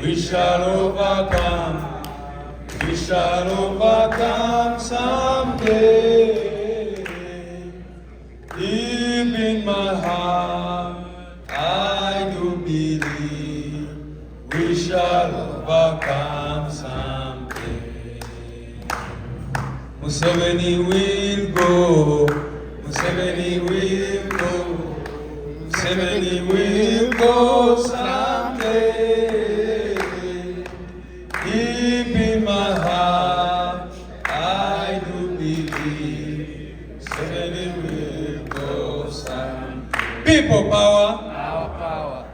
We shall overcome. We shall overcome someday. Deep in my heart, I do believe we shall overcome someday. Museveni will go. Museveni will go. Museveni will go someday. Deep in my heart, I do believe Museveni will go someday. People power. Our power.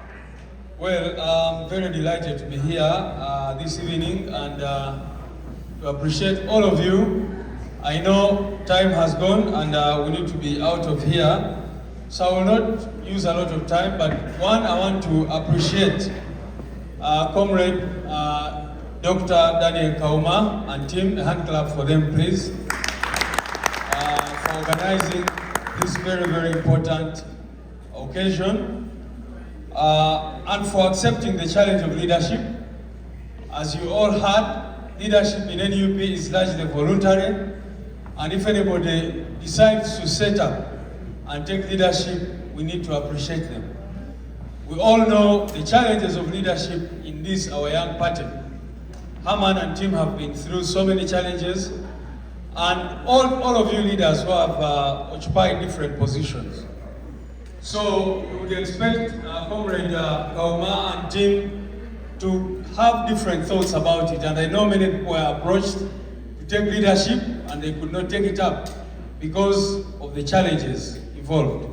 Well, I'm very delighted to be here this evening and to appreciate all of you. I know time has gone and we need to be out of here. So I will not use a lot of time, but one, I want to appreciate Comrade Dr. Daniel Kauma and team. A hand clap for them, please, for organizing this very, very important occasion and for accepting the challenge of leadership. As you all heard, leadership in NUP is largely voluntary, and if anybody decides to set up and take leadership, we need to appreciate them. We all know the challenges of leadership in this, our young party. Herman and team have been through so many challenges, and all of you leaders who have occupied different positions. So we would expect Comrade Kauma and team to have different thoughts about it, and I know many people were approached to take leadership and they could not take it up because of the challenges involved.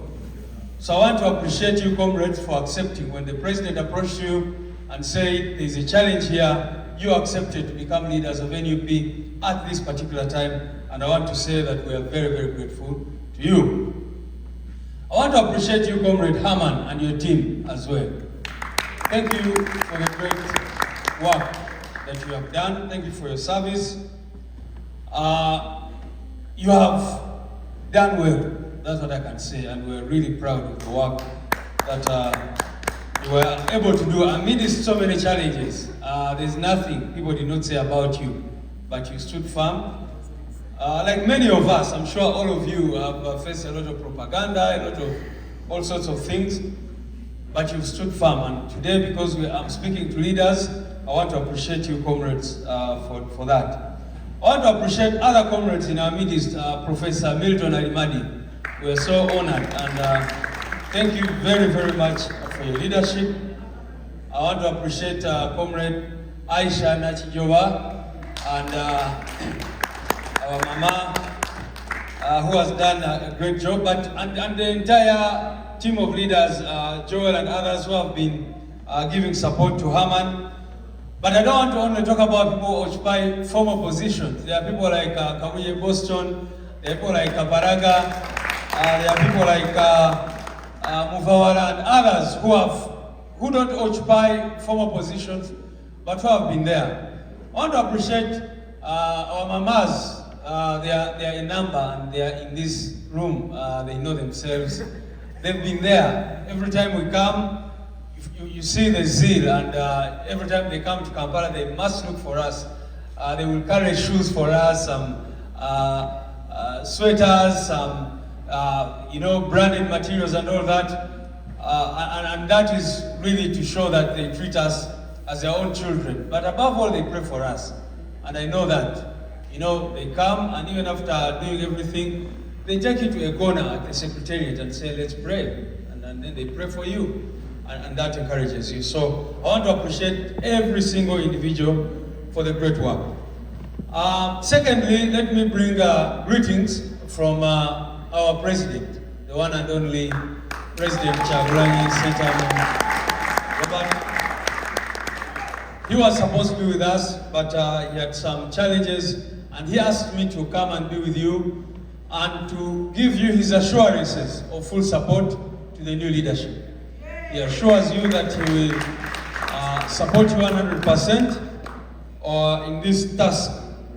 So I want to appreciate you, comrades, for accepting. When the president approached you and said there's a challenge here, you accepted to become leaders of NUP at this particular time, and I want to say that we are very, very grateful to you. I want to appreciate you, Comrade Herman, and your team as well. Thank you for the great work that you have done. Thank you for your service. You have done well. That's what I can say, and we're really proud of the work that you were able to do amidst so many challenges. There's nothing people did not say about you, but you stood firm. Like many of us, I'm sure all of you have faced a lot of propaganda, a lot of all sorts of things, but you've stood firm. And today, because I'm speaking to leaders, I want to appreciate you, comrades, for that. I want to appreciate other comrades in our midst, Professor Milton Alimadi. We are so honored, and thank you very, very much for your leadership. I want to appreciate Comrade Aisha Nachijova and our mama, who has done a great job, and the entire team of leaders, Joel and others who have been giving support to Herman. But I don't want to only talk about people who occupy former positions. There are people like Kamuye Boston, there are people like Baraga, there are people like Muvawala and others who don't occupy former positions, but who have been there. I want to appreciate our mamas. They are in number and they are in this room. They know themselves. They've been there. Every time we come, you see the zeal, and every time they come to Kampala, they must look for us. They will carry shoes for us, some sweaters, some branded materials and all that. And that is really to show that they treat us as their own children. But above all, they pray for us. And I know that. They come, and even after doing everything, they take you to a corner at the secretariat and say, let's pray. And then they pray for you. And that encourages you. So I want to appreciate every single individual for the great work. Secondly, let me bring greetings from our president, the one and only President Chagulanyi Ssentamu Robert. He was supposed to be with us, but he had some challenges, and he asked me to come and be with you and to give you his assurances of full support to the new leadership. He assures you that he will support you 100% in this task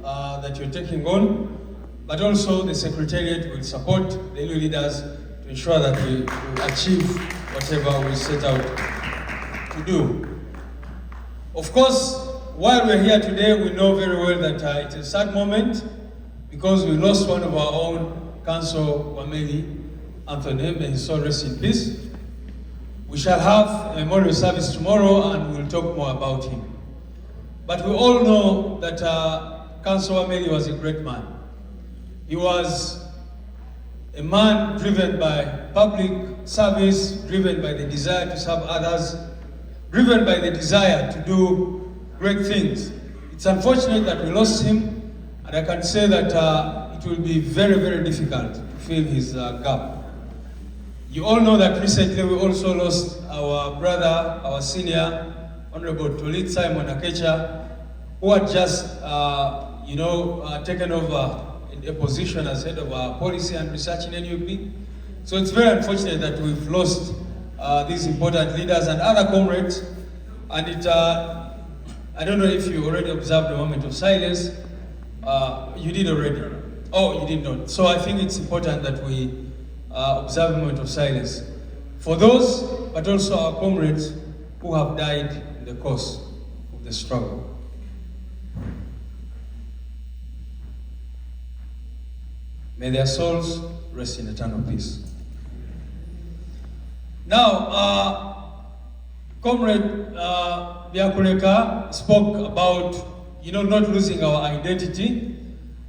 that you're taking on, but also the Secretariat will support the new leaders to ensure that we will achieve whatever we set out to do. Of course, while we're here today, we know very well that it's a sad moment because we lost one of our own, Counsel Wameli, Anthony, may his soul rest in peace. We shall have a memorial service tomorrow and we'll talk more about him. But we all know that Counsel Wameli was a great man. He was a man driven by public service, driven by the desire to serve others, driven by the desire to do great things. It's unfortunate that we lost him, and I can say that it will be very, very difficult to fill his gap. You all know that recently we also lost our brother, our senior, Honorable Tolit Simon Akecha, who had just, taken over a position as head of our policy and research in NUP. So it's very unfortunate that we've lost these important leaders and other comrades. And I don't know if you already observed a moment of silence. You did already. Oh, you did not. So I think it's important that we observe a moment of silence for those, but also our comrades who have died in the course of the struggle. May their souls rest in eternal peace. Now, Comrade Biakuleka spoke about, not losing our identity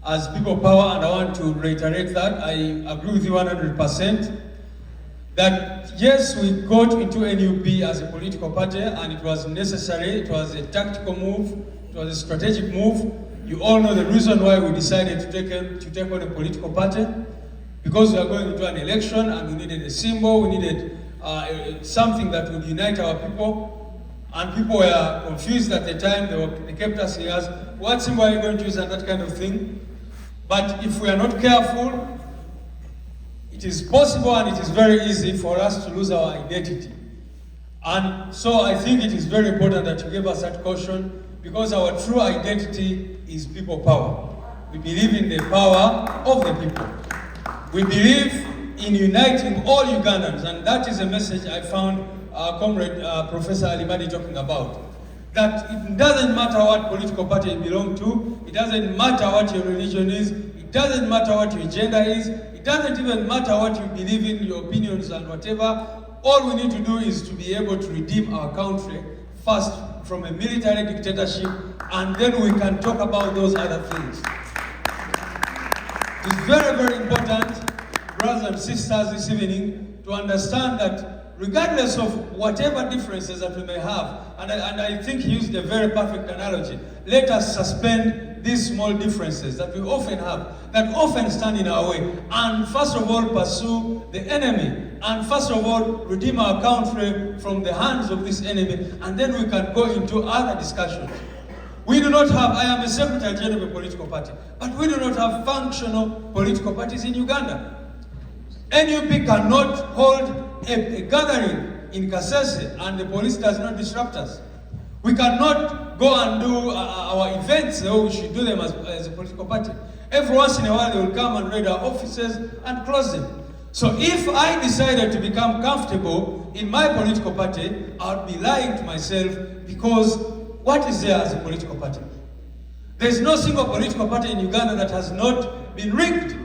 as people power, and I want to reiterate that. I agree with you 100%. That yes, we got into NUP as a political party, and it was necessary. It was a tactical move. It was a strategic move. You all know the reason why we decided to take on a political party, because we are going into an election and we needed a symbol. We needed something that would unite our people, and people were confused at the time. They kept asking us, "What symbol are you going to use?" and that kind of thing. But if we are not careful, it is possible and it is very easy for us to lose our identity. And so I think it is very important that you give us that caution, because our true identity is people power. We believe in the power of the people. We believe in uniting all Ugandans, and that is a message I found Comrade Professor Alimadi talking about. That it doesn't matter what political party you belong to, it doesn't matter what your religion is, it doesn't matter what your gender is, it doesn't even matter what you believe in, your opinions and whatever. All we need to do is to be able to redeem our country first from a military dictatorship, and then we can talk about those other things. It's very, very important, brothers and sisters, this evening, to understand that regardless of whatever differences that we may have, and I think he used a very perfect analogy, let us suspend these small differences that we often have, that often stand in our way, and first of all pursue the enemy, and first of all redeem our country from the hands of this enemy, and then we can go into other discussions. We do not have, I am a Secretary General of a political party, but we do not have functional political parties in Uganda. NUP cannot hold a gathering in Kasese and the police does not disrupt us. We cannot go and do our events, we should do them as a political party. Every once in a while they will come and raid our offices and close them. So if I decided to become comfortable in my political party, I would be lying to myself, because what is there as a political party? There's no single political party in Uganda that has not been rigged.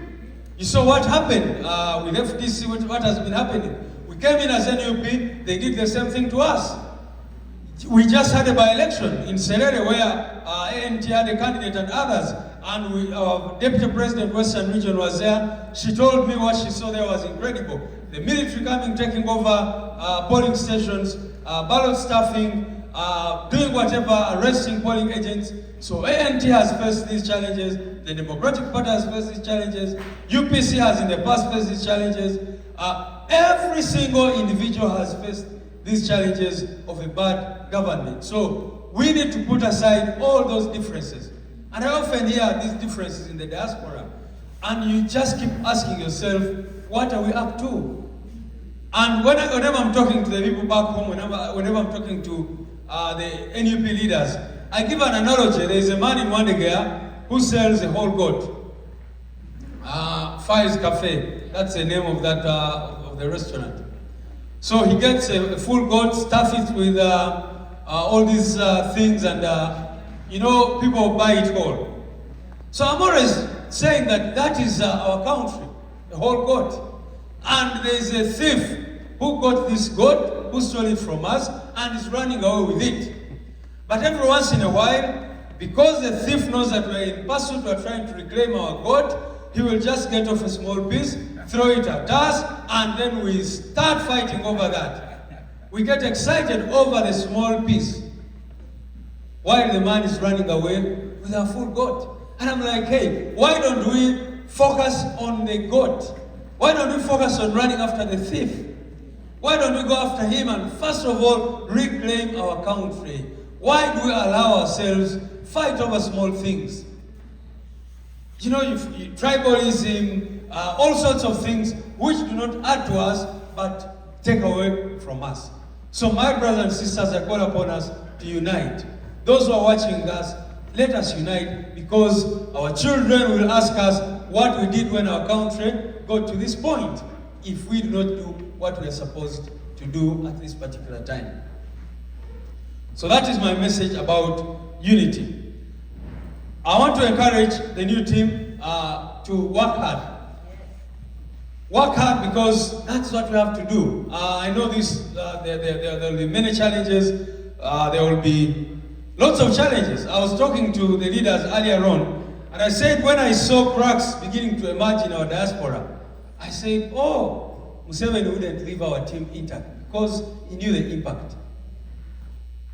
You saw what happened with FDC, what has been happening. We came in as NUP, they did the same thing to us. We just had a by-election in Serere where ANT had a candidate and others, and our Deputy President Western Region was there. She told me what she saw there was incredible. The military coming, taking over polling stations, ballot stuffing, doing whatever, arresting polling agents. So ANT has faced these challenges, the Democratic Party has faced these challenges, UPC has in the past faced these challenges. Every single individual has faced these challenges of a bad government. So we need to put aside all those differences. And I often hear these differences in the diaspora. And you just keep asking yourself, what are we up to? And whenever I'm talking to the people back home, whenever I'm talking to the NUP leaders, I give an analogy. There is a man in Wandegea who sells a whole goat. Fire's Cafe, that's the name of that of the restaurant. So he gets a full goat, stuff it with all these things, and people buy it all. So I'm always saying that is our country, the whole goat. And there's a thief who got this goat, who stole it from us, and is running away with it. But every once in a while, because the thief knows that we're in pursuit, we're trying to reclaim our goat, he will just get off a small piece, throw it at us, and then we start fighting over that. We get excited over the small piece, while the man is running away with a full goat. And I'm like, hey, why don't we focus on the goat? Why don't we focus on running after the thief? Why don't we go after him and first of all reclaim our country? Why do we allow ourselves fight over small things? Tribalism, all sorts of things which do not add to us but take away from us. So my brothers and sisters, I call upon us to unite. Those who are watching us, let us unite, because our children will ask us what we did when our country got to this point if we do not do what we are supposed to do at this particular time. So that is my message about unity. I want to encourage the new team to work hard. Work hard, because that's what we have to do. I know there will be many challenges. There will be lots of challenges. I was talking to the leaders earlier on, and I said when I saw cracks beginning to emerge in our diaspora, I said, Museveni wouldn't leave our team intact because he knew the impact.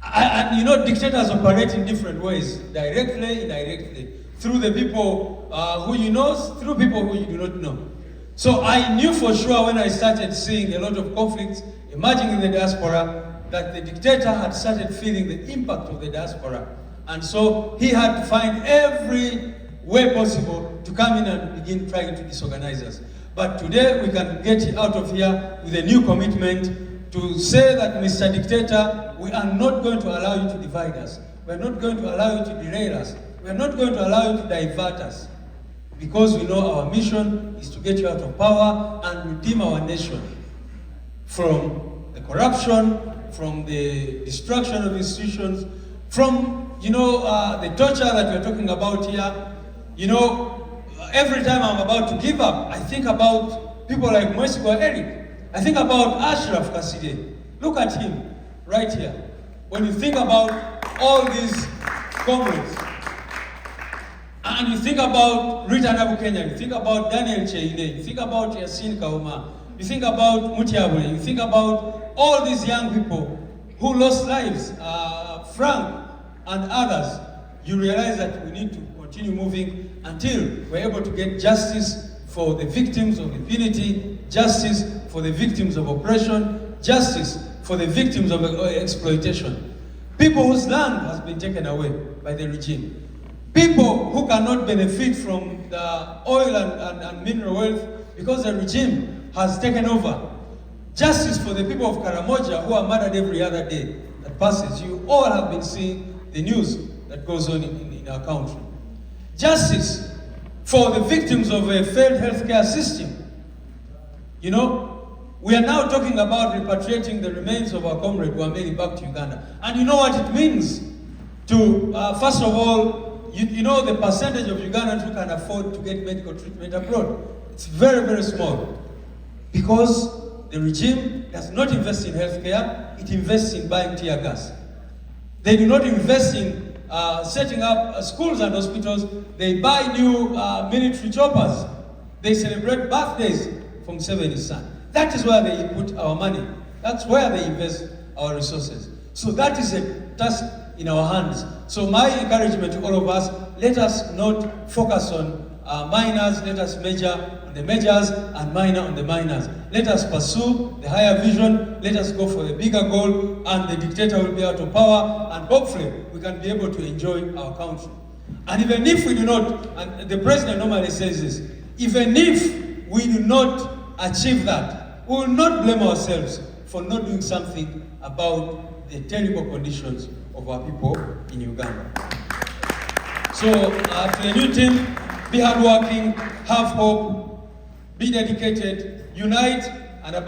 And dictators operate in different ways, directly, indirectly, through the people who you know, through people who you do not know. So I knew for sure when I started seeing a lot of conflicts emerging in the diaspora that the dictator had started feeling the impact of the diaspora. And so he had to find every way possible to come in and begin trying to disorganize us. But today we can get out of here with a new commitment to say that, Mr. Dictator, we are not going to allow you to divide us. We are not going to allow you to derail us. We are not going to allow you to divert us. Because we know our mission is to get you out of power and redeem our nation from the corruption, from the destruction of institutions, from the torture that we're talking about here. Every time I'm about to give up, I think about people like Mwesigo Eric. I think about Ashraf Kaside. Look at him right here. When you think about all these comrades, and you think about Rita Nabu Kenya, you think about Daniel Cheine, you think about Yasin Kauma, you think about Mutiabule, you think about all these young people who lost lives, Frank and others, you realize that we need to continue moving until we're able to get justice for the victims of impunity, justice for the victims of oppression, justice for the victims of exploitation. People whose land has been taken away by the regime. People who cannot benefit from the oil and mineral wealth because the regime has taken over. Justice for the people of Karamoja who are murdered every other day that passes. You all have been seeing the news that goes on in our country. Justice for the victims of a failed healthcare system. We are now talking about repatriating the remains of our comrade Wameli back to Uganda. And you know what it means to, first of all, the percentage of Ugandans who can afford to get medical treatment abroad. It's very, very small. Because the regime does not invest in healthcare, it invests in buying tear gas. They do not invest in setting up schools and hospitals. They buy new military choppers. They celebrate birthdays from Museveni's son. That is where they put our money. That's where they invest our resources. So that is a task in our hands. So my encouragement to all of us, let us not focus on minors, let us major on the majors and minor on the minors. Let us pursue the higher vision, let us go for the bigger goal, and the dictator will be out of power, and hopefully we can be able to enjoy our country. And even if we do not, and the president normally says this, even if we do not achieve that, we will not blame ourselves for not doing something about the terrible conditions of our people in Uganda. So, to the new team, be hardworking, have hope, be dedicated, unite, and above